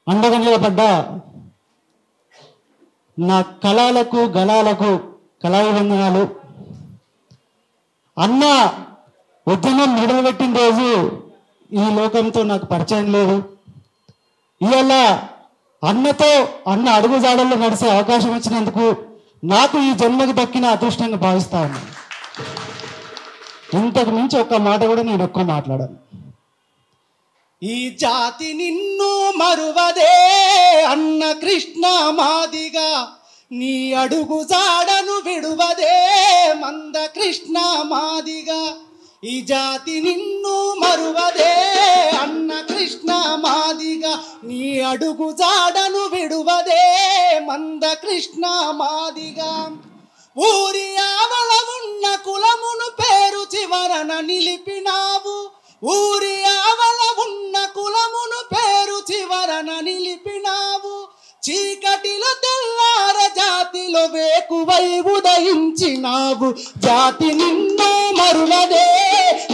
అండగా నిలబడ్డ నా కళలకు గళాలకు కళాభివందనాలు. అన్న ఉద్యమం మొదలుపెట్టిన రోజు ఈ లోకంతో నాకు పరిచయం లేదు. ఇవాళ అన్నతో అన్న అడుగుజాడల్లో నడిచే అవకాశం వచ్చినందుకు నాకు ఈ జన్మకి దక్కిన అదృష్టంగా భావిస్తా ఉన్నాను. ఇంతకు మించి ఒక్క మాట కూడా నేను ఎక్కువ మాట్లాడాను. ఈ జాతి నిన్ను మరువదే అన్న కృష్ణ మాదిగా, నీ అడుగు జాడను విడువదే మంద కృష్ణ మాదిగా. ఈ జాతి నిన్ను మరువదే అన్న కృష్ణ మాదిగా, నీ అడుగు జాడను విడువదే మంద కృష్ణ మాదిగా. ఊరి ఆవల ఉన్న కులమును పేరు చివరన నిలిపినావు, ఊరి ఆవల ఉన్న కులమును పేరు చివరన నిలిపినావు. చీకటిలో తెల్లార జాతిలో వేకువై ఉదయించినావు. జాతి నిన్ను మరువదే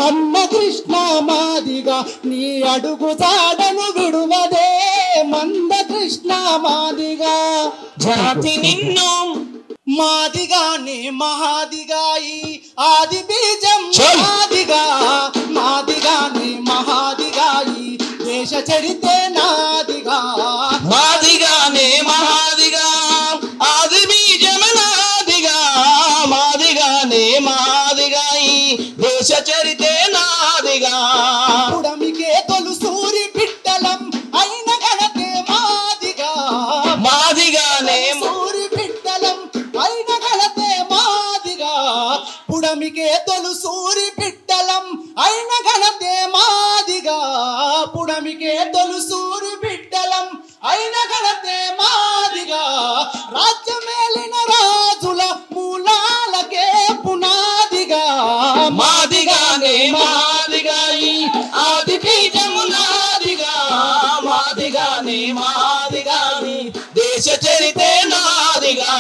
అన్న కృష్ణ మాదిగా, నీ అడుగు జాడను విడువదే మంద కృష్ణ మాదిగా. జాతి నిన్ను మాదిగానే మహాదిగా, ఈ ఆది బీజం మాదిగా, మాదిగానే మహాదిగా, ఈ దేశ చరితే నాదిగా. మాదిగానే మహాదిగా, ఆది బీజం నాదిగా, మాదిగానే మహాదిగా, ఈ దేశ చరితే నాదిగా. పుడమికే తొలు సూరి పిట్టలం అయిన గణతే మాదిగా, మాదిగానే సూరి పిట్టలం అయిన గణతే మాదిగా. పుడమికే తొలు సూరి పిట్టలం అయిన గణతే మాదిగా, పుడమికే తొలు సూరి పిట్టలం అయిన గణతే మాదిగా. రాజ్యమేలిన రాజుల మూలాలకే పునాదిగా, మాదిగానే మాదిగా, ఈ ఆది బీజము నాదిగా, మాదిగానే మాదిగా, ఈ దేశ చరితే నాదిగా.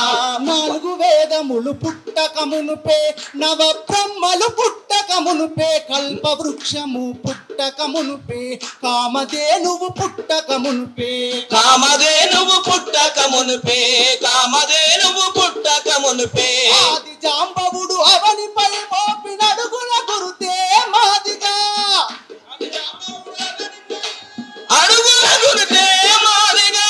నాలుగు వేదములు పుట్టకమునుపే, నవ బ్రహ్మలు పుట్టకమునుపే, కల్ప వృక్షము పుట్టకమునుపే, కామధేనువు పుట్టకమునుపే, కామధేనువు పుట్టకమునుపే, కామధేనువు పుట్టకమునుపే. ఆది జాంబవుడు అవనిపై మోపినడుగుల గురుతే మాదిగా, అడుగుల గురుతే మాదిగా.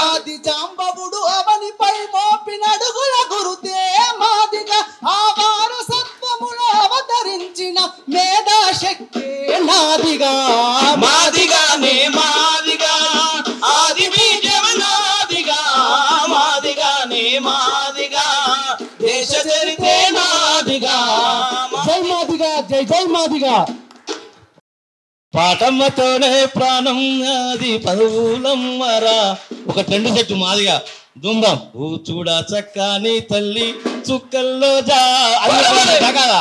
ఆది జాంబవుడు అవనిపై మోపినడుగుల గురుతే మాదిగా. ఆ వారసత్వములో అవతరించిన మేధాశక్తి నాదిగా, మాదిగానే మాదిగా, ఆది బీజం నాదిగా, మాదిగానే మాదిగా, దేశ చరితే నాదిగా. జై మాదిగా, జై జై మాదిగా. పాటమ్మతోనే ప్రాణం అది పదవులమ్మరా. ఒక ట్రెండ్ సెట్ మాదిగా దుందాం. ఊ చూడ చక్కని తల్లి చుక్కల్లో కదా.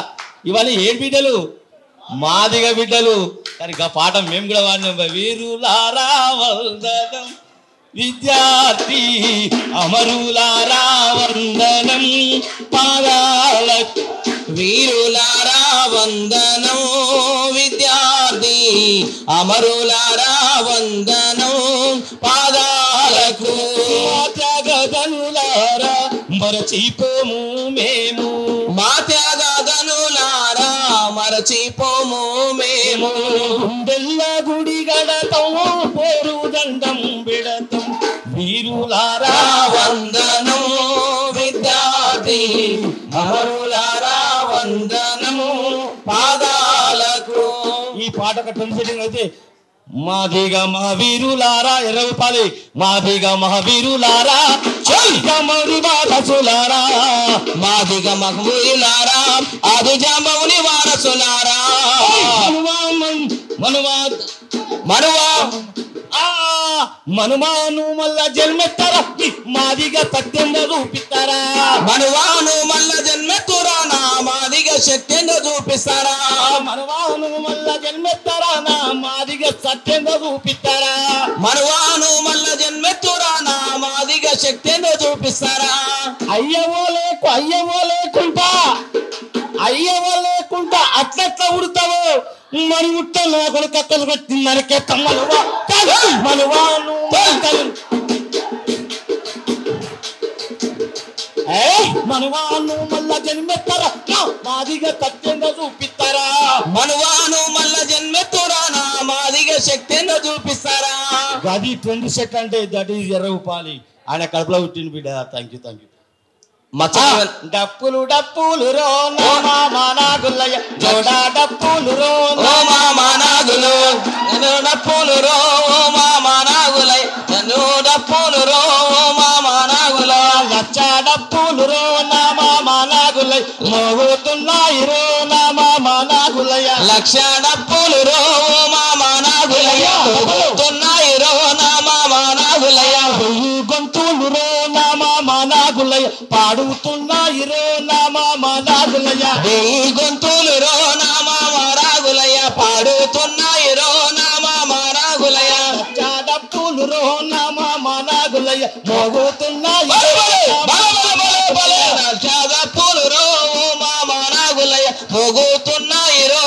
ఇవన్నీ ఏ బిడ్డలు? మాదిగ బిడ్డలు. కానీ ఆ పాట మేము కూడా వాడినాం. వీరులారా వందనం, విద్యార్థి అమరులారా వందనం, పాదాలకు వీరులారా వందనం, విద్యార్థి అమరులారా వందనం, పాదాలకు. త్యాగధనులారా మరచిపోము మేము, మా త్యాగధనులారా మరచిపోము మేము. గుండెల్ల గుడి గడతం, పోరు దండం బిడతం, వీరులారా వందనం, విద్యార్థి అమరులారా వందనము, పాదాలకు. ఈ పాట ట్రెండ్ సెట్టింగ్ అయితే మాదిగ మహావీరులారా ఎర్రపాలి, మాదిగ మహావీరులారా మరి వారసులారా, మాదిగ మహబూలారా ఆది జాంబవుని వారసులారా. మనువా మనుమాను మళ్ళా జన్మెత్తారా, మాదిగ సత్యంగా చూపిస్తారా. మనువాను మల్ల జన్మెత్తురా, నా మాదిగ శక్తిని చూపిస్తారా. మనువాను మళ్ళా జన్మెత్తారా, నా మాదిగ సత్యంగా చూపిస్తారా. మనువాను మల్ల జన్మెత్తురా, నా మాదిగ శక్తిని చూపిస్తారా. అయ్యవో లేకుంటా అట్లట్లా ఉడతావు, మరి ముట్టలు కొడుకు కక్కలు కొట్టి నరికేత మనువాను మనువాను మళ్ళా జన్మెత్తారా మాదిగా సత్యంగా చూపిస్తారా మనువాను మళ్ళా జన్మెత్తురా నా మాదిగా శక్తిగా చూపిస్తారా అది 20 సెట్ అంటే దట్ ఈజ్ ఎర్రపాలి ఆయన కడుపులో పుట్టిన బిడ్డ థ్యాంక్ యూ డప్పులు డప్పులు రో మామా నాగులయ్య జోడా డప్పులు రో మామా నాగులు డప్పులు రో మామా నాగులయ్య డప్పులు రో మామా నాగుల లచ్చ డప్పులు రో మామా నాగులయ్య మోగుతున్నాయి రో మామా నాగులయ్య లక్ష డప్పులు రో మామా నాగులయ్య మోగుతున్నాయి రో మామా నాగులయ్య గొంతులు రో మామా నాగులయ్య పాడుతున్నాయి రో మామా నాగులయ్య గొంతులు రో మామా నాగులయ్య పాడుతున్నాయి రో మామా నాగులయ్య డప్పులు రో మామా నాగులయ్య మోగుతున్నాయి డప్పులు రో మామా నాగులయ్య మోగుతున్నాయి రో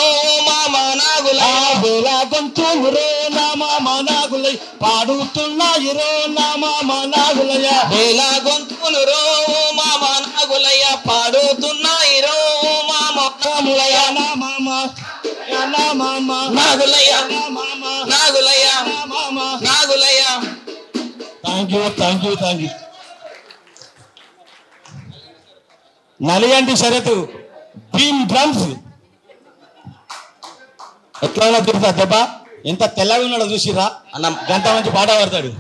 మామా నాగులయ్య గొంతులు రో మామా నాగులయ్య పాడుతున్నాయి రో మామా నాగులయ్య గొంతులు రో మామా నాగులయ్య పాడుతున్నాయి రో మామా నాగులయ్య నాగులయ్య నాగులయ్య నాగులయ్య థ్యాంక్ యూ నలిగంటి షరతు భీమ్ డ్రమ్స్ ఎట్లా ఉన్నా తిరుగుతా దెబ్బ ఎంత తెల్లగా ఉన్నాడో చూసిరా అన్న గంట మంచి పాట పాడతాడు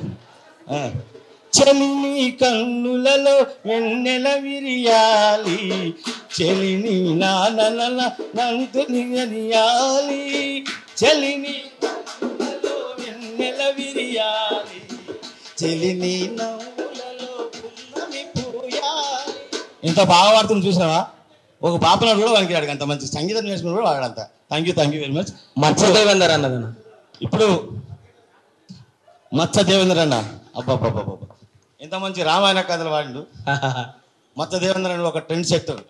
చెలిని కన్నులలో వెన్నెల విరియాలి చెలిని నానల నంతుని అనియాలి చెలిని కన్నులలో వెన్నెల విరియాలి చెలిని నవ్వులలో పున్నమి పూయాలి ఇంత బాగా పాడుతుంది చూసినావా ఒక పాపనాడు కూడా వానికి వాడికి అంత మంచి సంగీతం నేర్చుకుని కూడా వాడంత థ్యాంక్ యూ వెరీ మచ్ మచ్చ దేవేందర్ అన్నదన్న ఇప్పుడు మచ్చ దేవేంద్ర అన్న అబ్బా ఎంత మంచి రామాయణ కథలు వాడు మచ్చ దేవేంద్ర అని ఒక ట్రెండ్ సెక్టర్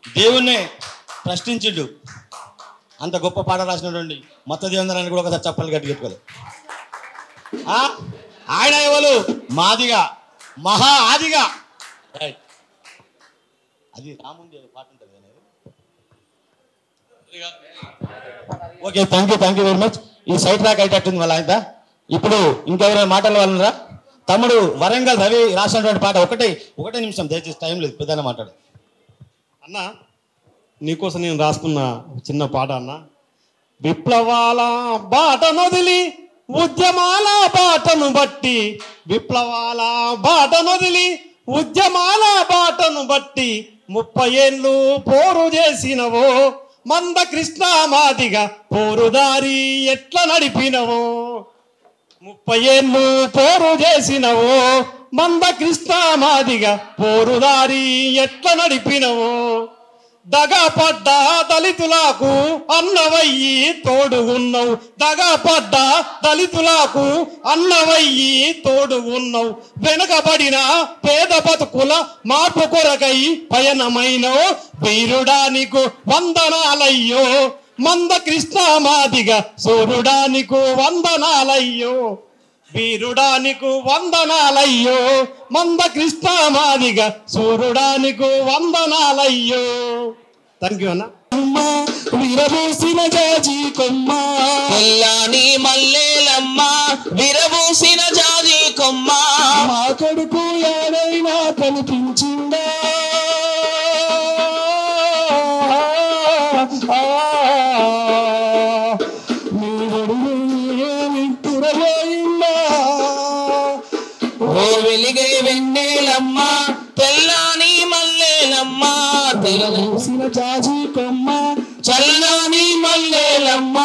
దేవుణ్ణే ప్రశ్నించిండు అంత గొప్ప పాట రాసినటువంటి మచ్చ దేవేంద్ర అని కూడా ఒకసారి చప్పలు గట్టి పెట్టుకోలేదు ఆయన ఎవరు మాదిగా మహా ఆదిగా అది రాముంది పాట ఉంటుంది okay thank you very much ఈ సైడ్ ట్రాక్ అయ్యేటట్టుంది వాళ్ళ ఆయన ఇప్పుడు ఇంకెవరైనా మాటలు వాళ్ళరా తమ్ముడు వరంగల్ రవి రాసినటువంటి పాట ఒకటే నిమిషం దయచేసి టైం లేదు పెద్దగా మాట్లాడు అన్న నీకోసం నేను రాసుకున్న చిన్న పాట అన్న విప్లవాల బాటనొదిలి ఉద్యమాల బాటను బట్టి విప్లవాల బాటనొదిలి ఉద్యమాల బాటను బట్టి 30 ఏళ్ళు పోరు చేసినవో మంద కృష్ణ మాదిగా పోరుదారి ఎట్లా నడిపినవో 30 ఏళ్ళు పోరు చేసినవో మంద కృష్ణ మాదిగా పోరుదారి ఎట్లా నడిపినవో దగపడ్డ దళితులకు అన్నవయ్యి తోడు ఉన్నావు దగపడ్డ దళితులకు అన్నవయ్యి తోడు ఉన్నావు వెనుకబడిన పేద బతుకుల మార్పు కొరకై పయనమైనవు వీరుడానికి వందనాలయ్యో మంద కృష్ణ మాదిగా సూర్యుడానికి వందనాలయ్యో వీరుడానికి వందనాలయ్యో మంద కృష్ణ మాదిగా సూర్యుడానికి వందనాలయ్యో థ్యాంక్ యూ అన్న విరబూసిన జాజి కొమ్మ తెల్లాని మల్లెలమ్మ విరబూసిన జాజి కొమ్మ మా కొడుకు ఏడైనా కనిపించిందా వెలిగే వెన్నెలమ్మ తెల్లాని మల్లెలమ్మ విరబూసిన జాజి కొమ్మ చల్లని మల్లెలమ్మ